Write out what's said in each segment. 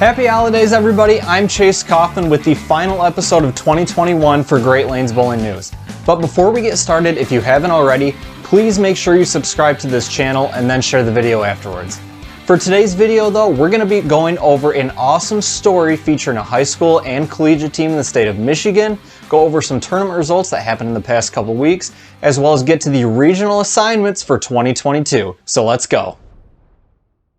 Happy holidays, everybody. I'm Chase Kaufman with the final episode of 2021 for Great Lanes Bowling News. But before we get started, if you haven't already, please make sure you subscribe to this channel and then share the video afterwards. For today's video though, we're going to be going over an awesome story featuring a high school and collegiate team in the state of Michigan, go over some tournament results that happened in the past couple weeks, as well as get to the regional assignments for 2022. So let's go.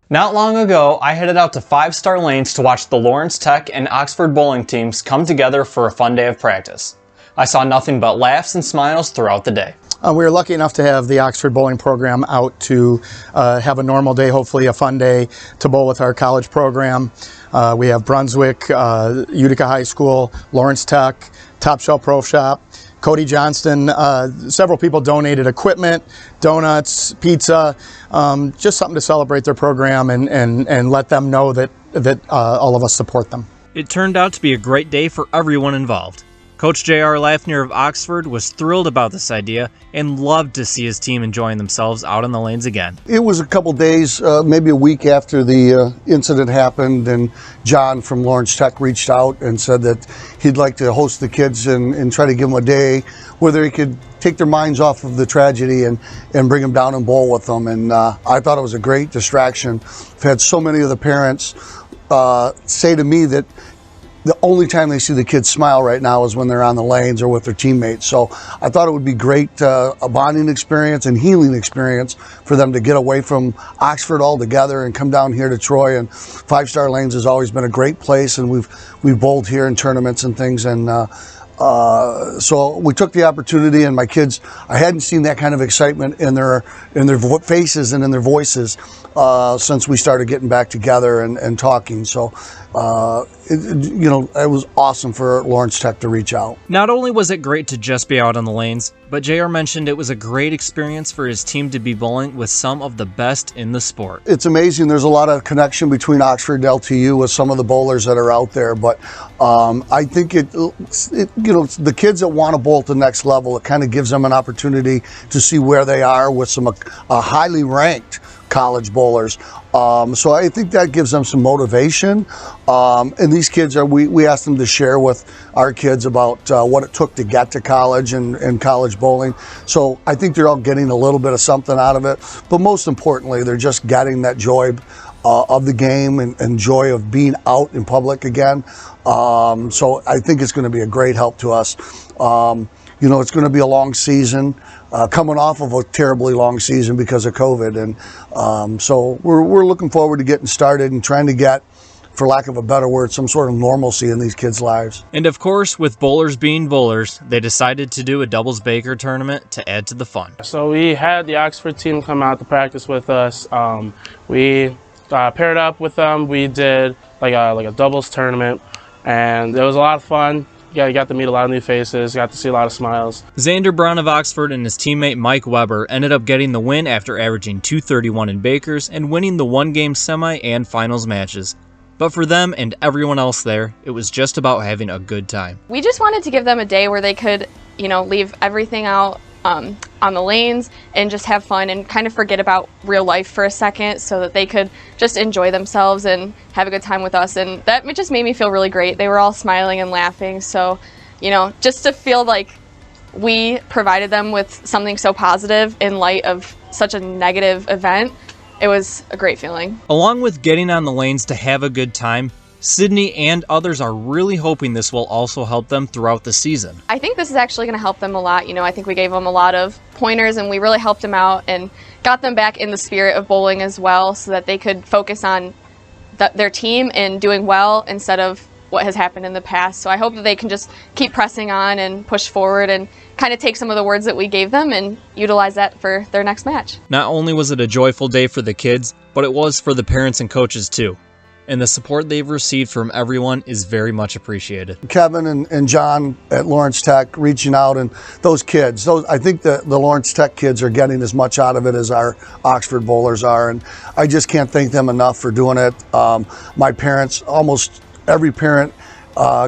Not long ago, I headed out to 5 Star Lanes to watch the Lawrence Tech and Oxford bowling teams come together for a fun day of practice. I saw nothing but laughs and smiles throughout the day. We were lucky enough to have the Oxford bowling program out to have a normal day, hopefully a fun day to bowl with our college program. We have Brunswick, Utica High School, Lawrence Tech, Top Shelf Pro Shop, Cody Johnston. Several people donated equipment, donuts, pizza, just something to celebrate their program and let them know that all of us support them. It turned out to be a great day for everyone involved. Coach J.R. Lafnir of Oxford was thrilled about this idea and loved to see his team enjoying themselves out on the lanes again. It was a couple days, maybe a week after the incident happened, and John from Lawrence Tech reached out and said that he'd like to host the kids and try to give them a day where they could take their minds off of the tragedy and bring them down and bowl with them. And I thought it was a great distraction. I've had so many of the parents say to me that the only time they see the kids smile right now is when they're on the lanes or with their teammates. So I thought it would be great, a bonding experience and healing experience for them to get away from Oxford altogether and come down here to Troy. And 5 Star Lanes has always been a great place, and we've bowled here in tournaments and things. And so we took the opportunity, and my kids, I hadn't seen that kind of excitement in their faces and in their voices since we started getting back together and talking. So it was awesome for Lawrence Tech to reach out. Not only was it great to just be out on the lanes, but JR mentioned it was a great experience for his team to be bowling with some of the best in the sport. It's amazing. There's a lot of connection between Oxford and LTU with some of the bowlers that are out there, but I think the kids that want to bowl at the next level, it kind of gives them an opportunity to see where they are with some highly ranked college bowlers. So I think that gives them some motivation. And these kids we asked them to share with our kids about what it took to get to college and college bowling. So I think they're all getting a little bit of something out of it. But most importantly, they're just getting that joy of the game and joy of being out in public again. So I think it's going to be a great help to us. It's going to be a long season, coming off of a terribly long season because of COVID. And so we're looking forward to getting started and trying to get, for lack of a better word, some sort of normalcy in these kids' lives. And of course, with bowlers being bowlers, they decided to do a doubles baker tournament to add to the fun. So we had the Oxford team come out to practice with us. We paired up with them. We did like a doubles tournament, and it was a lot of fun. Yeah, you got to meet a lot of new faces, got to see a lot of smiles. Xander Brown of Oxford and his teammate Mike Weber ended up getting the win after averaging .231 in Bakers and winning the one-game semi and finals matches. But for them and everyone else there, it was just about having a good time. We just wanted to give them a day where they could, leave everything out on the lanes and just have fun and kind of forget about real life for a second so that they could just enjoy themselves and have a good time with us. And that just made me feel really great. They were all smiling and laughing. So, just to feel like we provided them with something so positive in light of such a negative event, it was a great feeling. Along with getting on the lanes to have a good time, Sydney and others are really hoping this will also help them throughout the season. I think this is actually going to help them a lot. I think we gave them a lot of pointers and we really helped them out and got them back in the spirit of bowling as well so that they could focus on their team and doing well instead of what has happened in the past. So I hope that they can just keep pressing on and push forward and kind of take some of the words that we gave them and utilize that for their next match. Not only was it a joyful day for the kids, but it was for the parents and coaches too. And the support they've received from everyone is very much appreciated. Kevin and John at Lawrence Tech reaching out, and those kids, I think the Lawrence Tech kids are getting as much out of it as our Oxford bowlers are, and I just can't thank them enough for doing it. My parents, almost every parent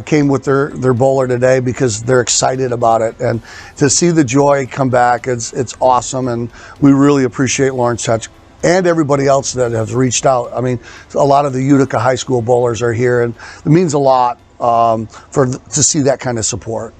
came with their bowler today because they're excited about it, and to see the joy come back, it's awesome, and we really appreciate Lawrence and everybody else that has reached out. I mean, a lot of the Utica High School bowlers are here, and it means a lot to see that kind of support.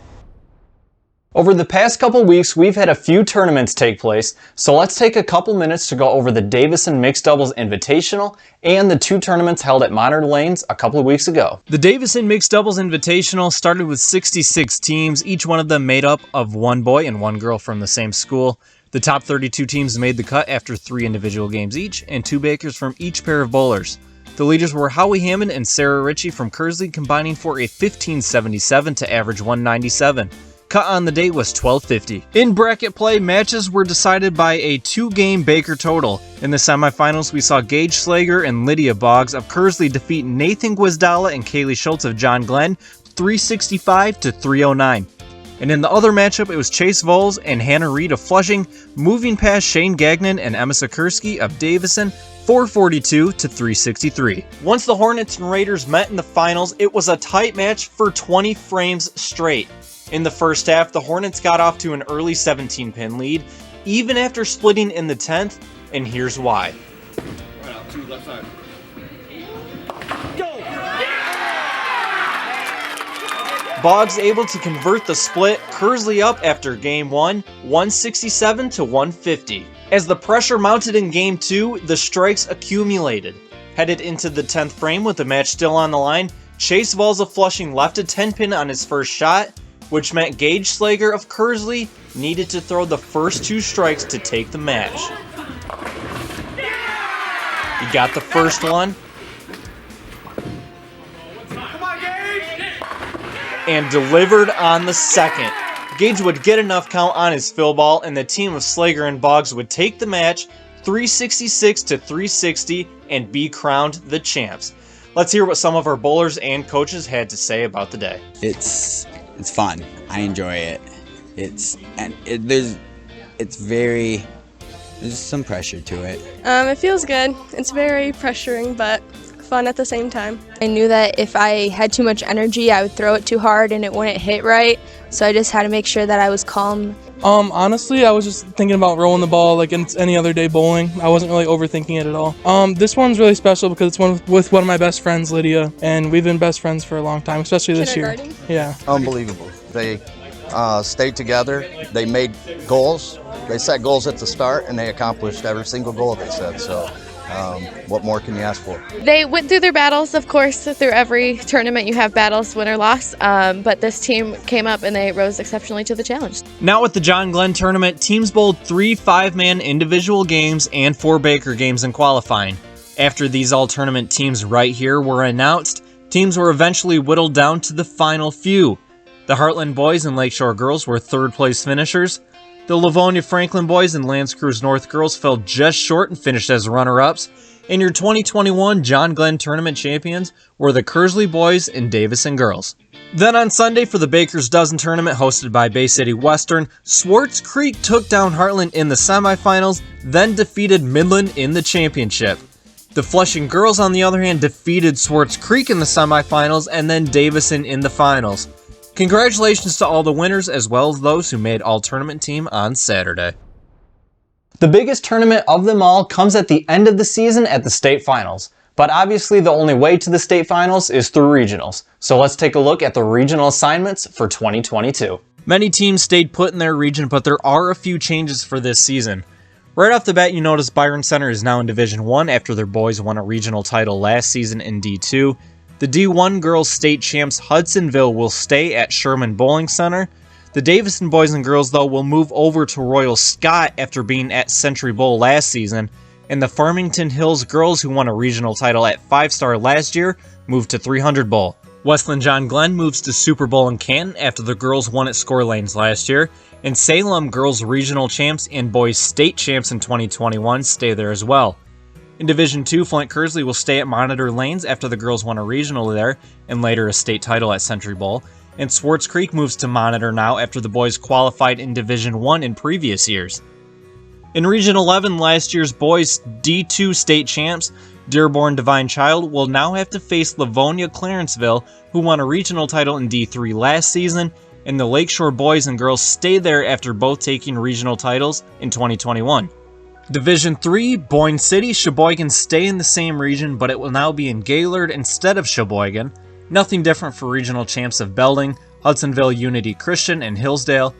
Over the past couple weeks, we've had a few tournaments take place, so let's take a couple minutes to go over the Davison Mixed Doubles Invitational and the 2 tournaments held at Monitor Lanes a couple of weeks ago. The Davison Mixed Doubles Invitational started with 66 teams, each one of them made up of 1 boy and 1 girl from the same school. The top 32 teams made the cut after 3 individual games each, and 2 bakers from each pair of bowlers. The leaders were Howie Hammond and Sarah Ritchie from Kearsley, combining for a 1577 to average 197. Cut on the date was 1250. In bracket play, matches were decided by a 2-game Baker total. In the semifinals, we saw Gage Slager and Lydia Boggs of Kearsley defeat Nathan Guizdala and Kaylee Schultz of John Glenn 365 to 309. And in the other matchup, it was Chase Voles and Hannah Reed of Flushing moving past Shane Gagnon and Emma Sikorsky of Davison 442 to 363. Once the Hornets and Raiders met in the finals, it was a tight match for 20 frames straight. In the first half, the Hornets got off to an early 17-pin lead, even after splitting in the 10th, and here's why. Right out, 2 left side. Boggs able to convert the split, Kearsley up after game 1, 167 to 150. As the pressure mounted in game 2, the strikes accumulated. Headed into the 10th frame with the match still on the line, Chase Voles of Flushing left a 10-pin on his first shot, which meant Gage Slager of Kearsley needed to throw the first 2 strikes to take the match. He got the first one, and delivered on the second. Gage would get enough count on his fill ball, and the team of Slager and Boggs would take the match 366 to 360 and be crowned the champs. Let's hear what some of our bowlers and coaches had to say about the day. It's fun. I enjoy it. There's some pressure to it. It feels good. It's very pressuring, but fun at the same time. I knew that if I had too much energy, I would throw it too hard and it wouldn't hit right. So I just had to make sure that I was calm. Honestly, I was just thinking about rolling the ball like it's any other day bowling. I wasn't really overthinking it at all. This one's really special because it's with one of my best friends, Lydia, and we've been best friends for a long time, especially this year. Yeah. Unbelievable. They stayed together. They made goals. They set goals at the start, and they accomplished every single goal they set. So what more can you ask for? They went through their battles, of course. Through every tournament you have battles, win or loss, but this team came up and they rose exceptionally to the challenge. Now with the John Glenn tournament, teams bowled 3 5-man individual games and 4 Baker games in qualifying. After these all-tournament teams right here were announced, teams were eventually whittled down to the final few. The Heartland boys and Lakeshore girls were 3rd place finishers. The Livonia Franklin boys and L'Anse Creuse North girls fell just short and finished as runner-ups. And your 2021 John Glenn Tournament champions were the Kearsley boys and Davison girls. Then on Sunday for the Baker's Dozen Tournament hosted by Bay City Western, Swartz Creek took down Heartland in the semifinals, then defeated Midland in the championship. The Flushing girls, on the other hand, defeated Swartz Creek in the semifinals and then Davison in the finals. Congratulations to all the winners as well as those who made all-tournament team on Saturday. The biggest tournament of them all comes at the end of the season at the state finals. But obviously the only way to the state finals is through regionals. So let's take a look at the regional assignments for 2022. Many teams stayed put in their region, but there are a few changes for this season. Right off the bat, you notice Byron Center is now in Division 1 after their boys won a regional title last season in D2. The D1 girls state champs Hudsonville will stay at Sherman Bowling Center. The Davison boys and girls, though, will move over to Royal Scott after being at Century Bowl last season. And the Farmington Hills girls, who won a regional title at 5-star last year, moved to 300 Bowl. Westland John Glenn moves to Super Bowl in Canton after the girls won at Score Lanes last year. And Salem girls regional champs and boys state champs in 2021 stay there as well. In Division 2, Flint Kearsley will stay at Monitor Lanes after the girls won a regional there and later a state title at Century Bowl. And Swartz Creek moves to Monitor now after the boys qualified in Division 1 in previous years. In Region 11, last year's boys D2 state champs, Dearborn Divine Child, will now have to face Livonia Clarenceville, who won a regional title in D3 last season, and the Lakeshore boys and girls stay there after both taking regional titles in 2021. Division 3, Boyne City, Sheboygan stay in the same region, but it will now be in Gaylord instead of Sheboygan. Nothing different for regional champs of Belding, Hudsonville Unity Christian, and Hillsdale.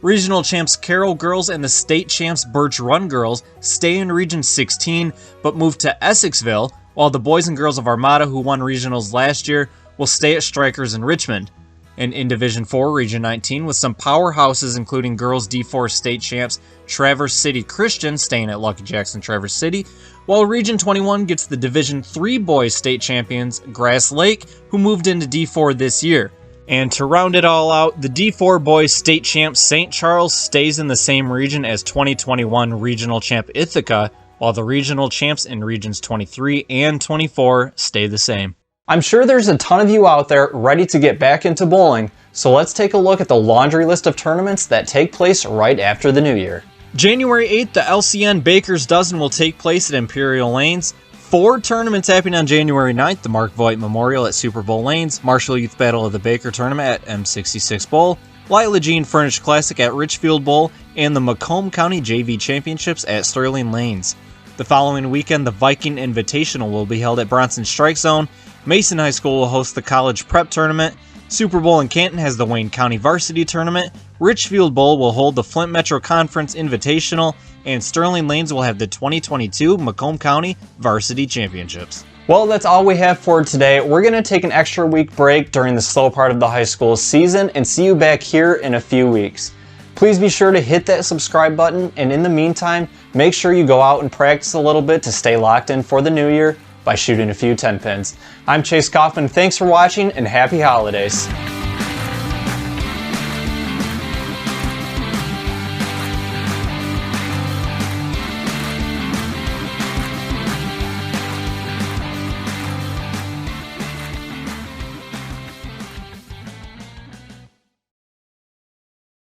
Regional champs Carroll girls and the state champs Birch Run girls stay in Region 16, but move to Essexville, while the boys and girls of Armada, who won regionals last year, will stay at Strikers in Richmond. And in Division 4, Region 19, with some powerhouses including girls D4 state champs Traverse City Christian staying at Lucky Jackson Traverse City, while Region 21 gets the Division 3 boys state champions Grass Lake, who moved into D4 this year. And to round it all out, the D4 boys state champ St. Charles stays in the same region as 2021 regional champ Ithaca, while the regional champs in Regions 23 and 24 stay the same. I'm sure there's a ton of you out there ready to get back into bowling, so let's take a look at the laundry list of tournaments that take place right after the new year. January 8th, the LCN Baker's Dozen will take place at Imperial Lanes. 4 tournaments happening on January 9th, the Mark Voigt Memorial at Super Bowl Lanes, Marshall Youth Battle of the Baker Tournament at M66 Bowl, Lila Jean Furnish Classic at Richfield Bowl, and the Macomb County JV Championships at Sterling Lanes. The following weekend, the Viking Invitational will be held at Bronson Strike Zone. Mason High School will host the College Prep Tournament. Super Bowl in Canton has the Wayne County Varsity Tournament. Richfield Bowl will hold the Flint Metro Conference Invitational. And Sterling Lanes will have the 2022 Macomb County Varsity Championships. Well, that's all we have for today. We're going to take an extra week break during the slow part of the high school season and see you back here in a few weeks. Please be sure to hit that subscribe button, and in the meantime, make sure you go out and practice a little bit to stay locked in for the new year by shooting a few 10 pins. I'm Chase Kaufman. Thanks for watching and happy holidays.